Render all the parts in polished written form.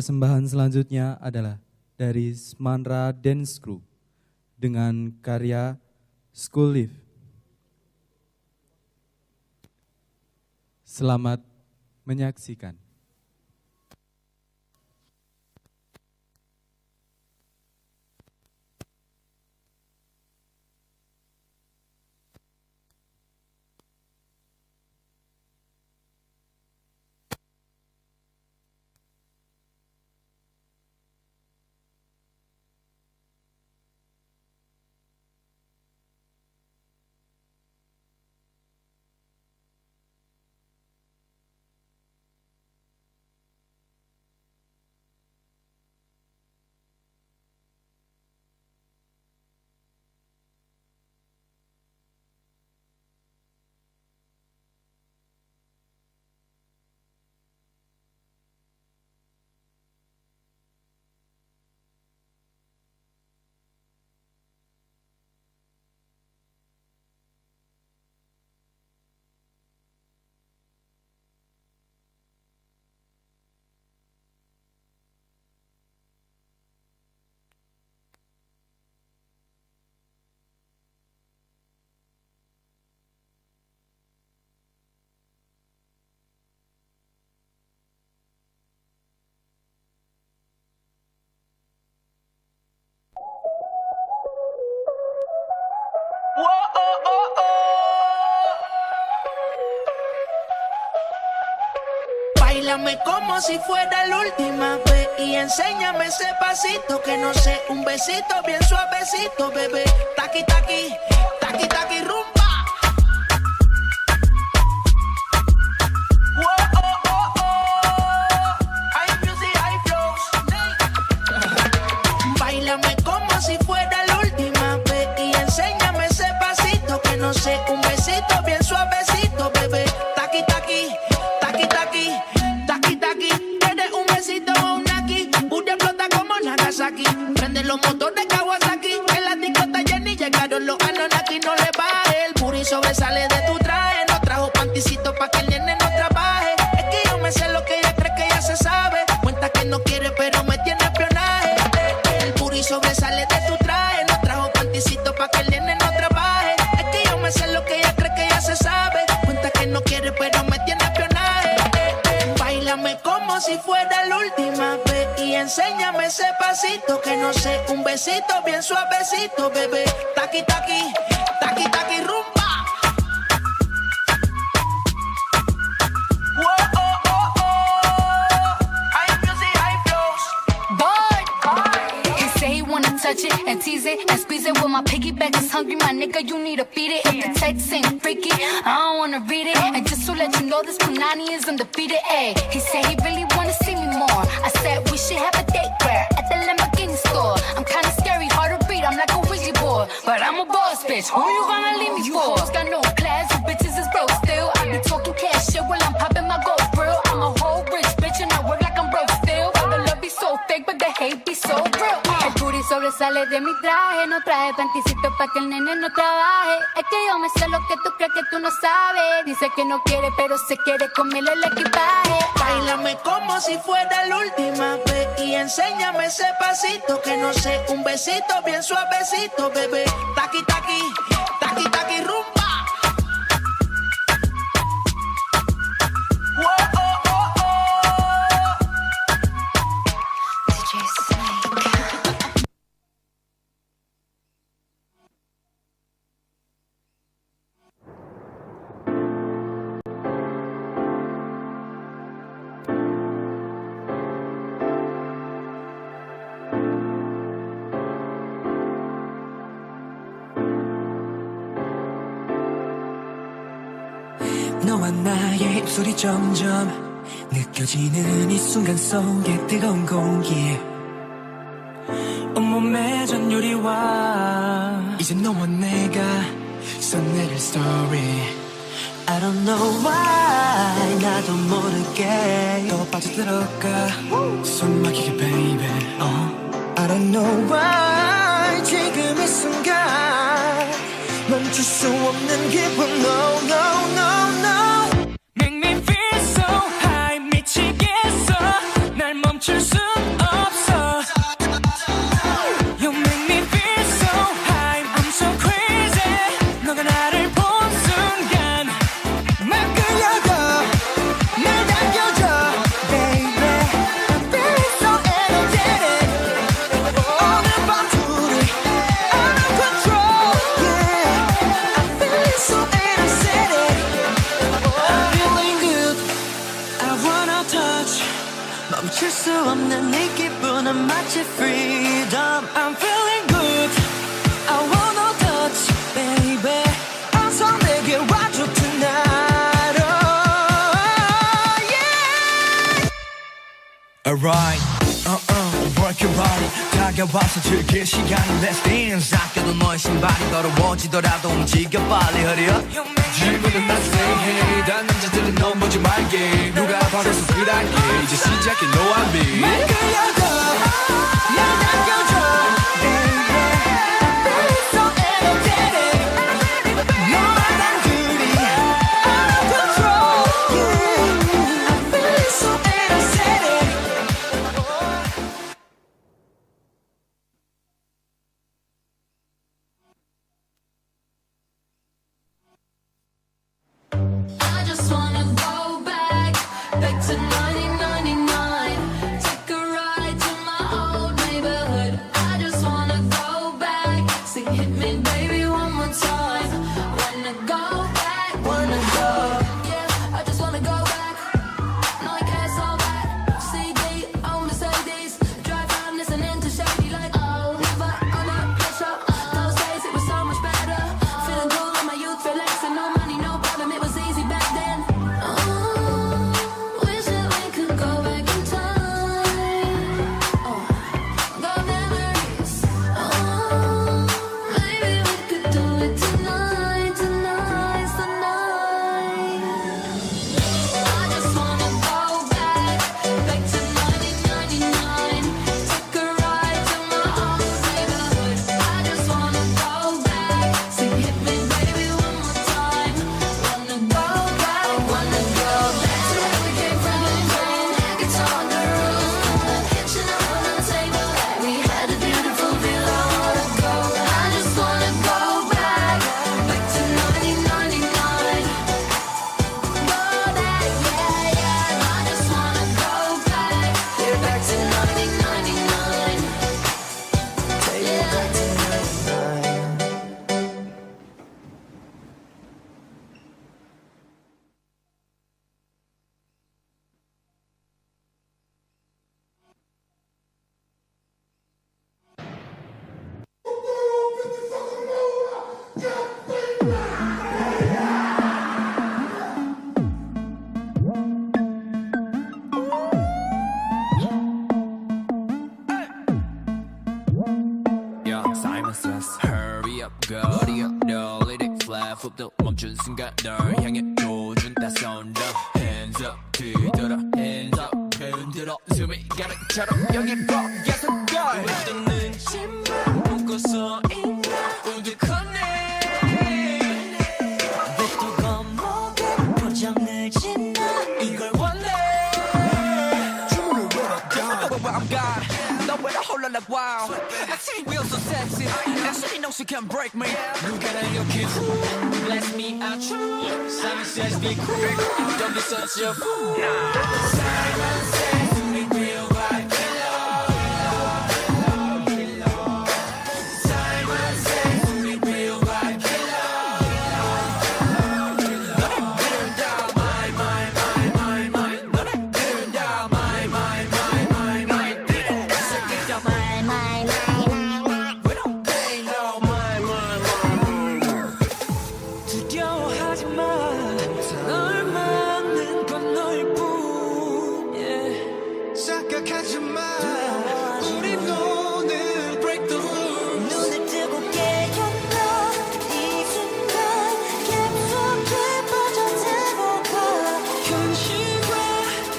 persembahan selanjutnya adalah dari Smanra Dance Crew dengan karya School Live. Selamat menyaksikan. Báilame como si fuera la última vez y enséñame ese pasito que no sé, un besito bien suavecito, bebé. Taqui, taqui, taqui, taqui, rumba. Hay music, hay flows. Báilame como si fuera la última vez y enséñame ese pasito que no sé, un besito bien suavecito, bebé. Taqui, taqui, taqui, taqui. Tienes un besito o un aquí, Buda explota como Nagasaki. Prende los motores Kawasaki, en la discota Jenny llegaron los Anunnaki. No le baje, el booty sobresale de tu traje. No trajo panticito pa' que el nene no trabaje. Es que yo me sé lo que ella cree que ya se sabe. Cuenta que no quiere pero me tiene espionaje. El booty sobresale de tu traje. No trajo panticito pa' que el nene no trabaje. Es que yo me sé lo que ella cree que ya se sabe. Cuenta que no quiere pero me tiene espionaje. Báilame como si fuera la última vez y enséñame ese pasito que no sé, un besito bien suavecito, bebé. Taqui, taqui, taqui, taqui, rumba. Hay music, hay flows. Boy, he say he wanna touch it and tease it and squeeze it. Well, my piggyback is hungry, my nigga, you need to feed it. If the text ain't freaky, I don't wanna read it. And just to let you know, this Punani is undefeated. Ay, he said he really wanna see me more. I said we should have a date where at the Lamborghini store. I'm kinda scary, hard to read, I'm like a Ouija board, but I'm a boss bitch. Who you gonna leave me for? Hoes got no class, you bitches is broke still. I be talking cash shit while I'm popping my gold grill. I'm a whole rich bitch and I work like I'm broke still. But the love be so fake, but the hate be so real. El booty sobresale de mi traje, no traje panticito pa' que el nene no trabaje. Es que yo me sé lo que tú crees que tú no sabes. Dice que no quiere, pero se quiere comerle el equipaje. Báilame como si fuera la última vez y enséñame ese pasito que no sé, un besito bien suavecito, bebé. Taqui, taqui, taqui, taqui, rumba. DJ Snake. 너와 나의 입술이 점점 느껴지는 이 순간 속에 뜨거운 공기 온몸에 전율이와 이제 너와 내가 써내릴 story I don't know why 나도 모르게 또 빠져들어가 숨 막히게 baby I don't know why 지금 이 순간 멈출 수 없는 기분 no no no no Make me feel so high 미치겠어 날 멈출 수 멈출 수 없는 이 기분은 마치 freedom. I'm feeling good. I want no touch, baby. 어서 내게 와줘 tonight. Oh, yeah. Alright. Work your body. 다가와서 즐길 시간이 Let's dance. 아껴도 너의 신발이 더러워지더라도 움직여 빨리 hurry up. 질문은 난 say hey. 단 남자들은 넌 보지 말게. 누가 바래서 그랄게. 이제 시작해 no I'm me. 말 그려도 날 남겨줘. 멈춘 순간 널 향해 도준다 손 더 hands up 뒤돌아 hands up 흔들어 숨이 가는 처럼 여기 거기서 걸 왜 떠는지만 보고 서 있나 우두커네 왜 또 겁먹게 포장을 짓나 이걸 원해 주문을 걸어가 I'm God nowhere to hold like wow I see real so sexy and she knows she can break me 누가 날 이렇게 bless me out true Simon says be cool don't be such a fool Simon says to me real vibe Simon says to me real vibe 너를 비른다 my 너를 비른다 my 새끼다 my we don't pay no 두려워하지 마 널 막는 건 너일뿐 yeah. 착각하지 마 우리 오늘 break the rules 눈을 뜨고 깨어나 이 순간 깊숙이 빠져들어가 현실과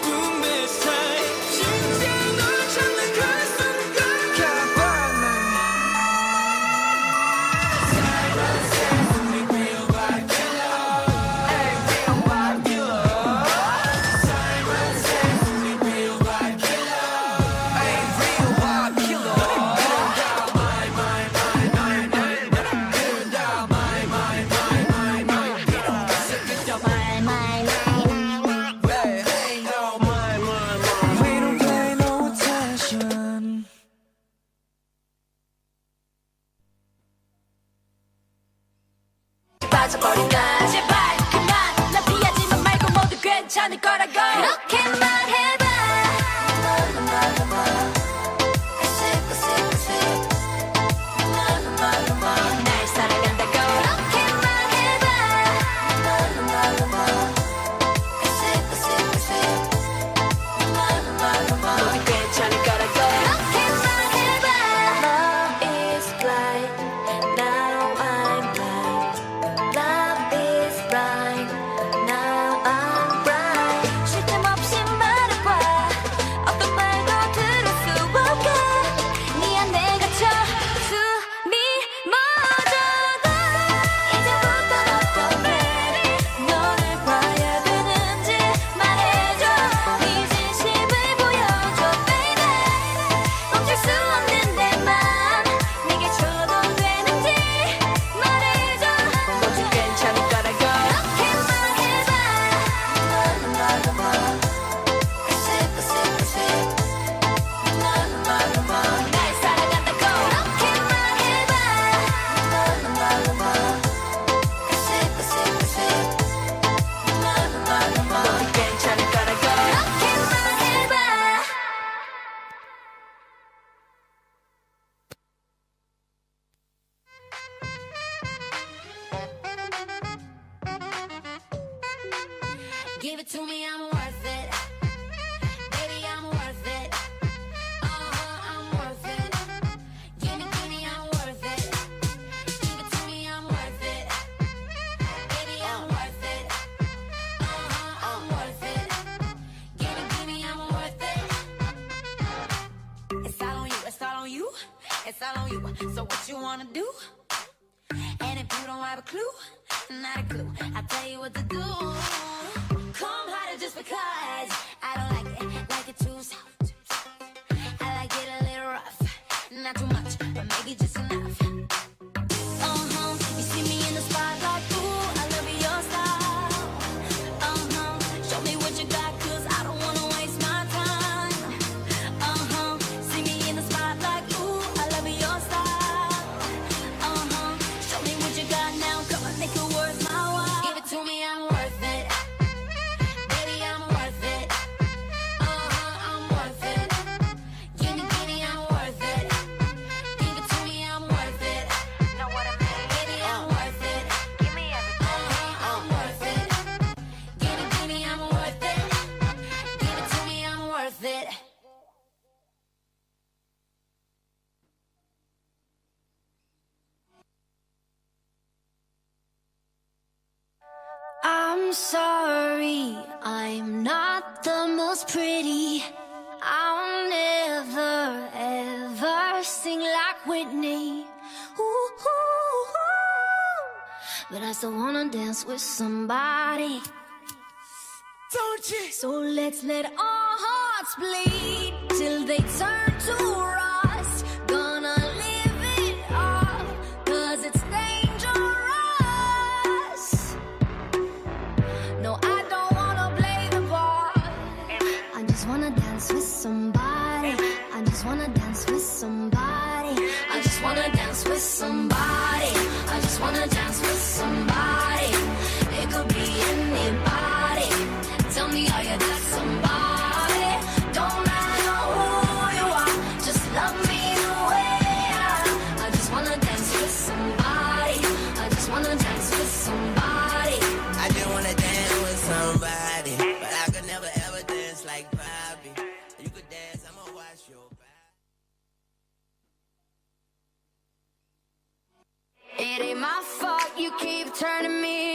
꿈의 사이 진짜 널 찾는 그 순간 가방을 Simon says to me real vibe Hey real vibe killer Simon says to me real vibe killer Hey real vibe killer We don't pay no attention 빠져버린다 제발 그만 나 피하지만 말고 모두 괜찮을 거라고 그렇게 말해봐 Give it to me, I'm worth it. Baby, I'm worth it. I'm worth it. Give me, I'm worth it. Give it to me, I'm worth it. Baby, I'm worth it. I'm worth it. Give me, I'm worth it. It's all on you, it's all on you. It's all on you. So what you wanna do? And if you don't have a clue, not a clue, I'll tell you what to do. Come harder just because I don't like it too soft. I like it a little rough, not too much, but maybe just enough. You see me in the spotlight, ooh, I love your style. Show me what you got, 'cause I don't wanna waste my time. See me in the spotlight, ooh, I love your style. Show me what you got now, come on, make it worth my while. Give it to me, I'm worth it. Baby, I'm worth it. I'm worth it. Give me, I'm worth it. Give it to me, I'm worth it. Know what I mean? Baby, I'm worth it. Give me everything. I'm worth it. Give me, I'm worth it. Give it to me, I'm worth it. I'm sorry, I'm not the most pretty. I'll never ever sing like Whitney. Ooh, ooh, ooh. But I still wanna dance with somebody. Don't you? So let's let our hearts bleed till they turn to rust. Gonna live it up, 'cause it's dangerous. No, I don't wanna play the part. I just wanna dance with somebody. I just wanna dance with somebody. I just wanna dance with somebody. I just wanna dance with somebody. It could be anybody. Tell me, are you that somebody? Don't matter who you are, just love me the way I am. I just wanna dance with somebody. I just wanna dance with somebody. I just wanna dance with somebody, but I could never ever dance like Bobby. You could dance, I'ma watch your back. It ain't my fault you keep turning me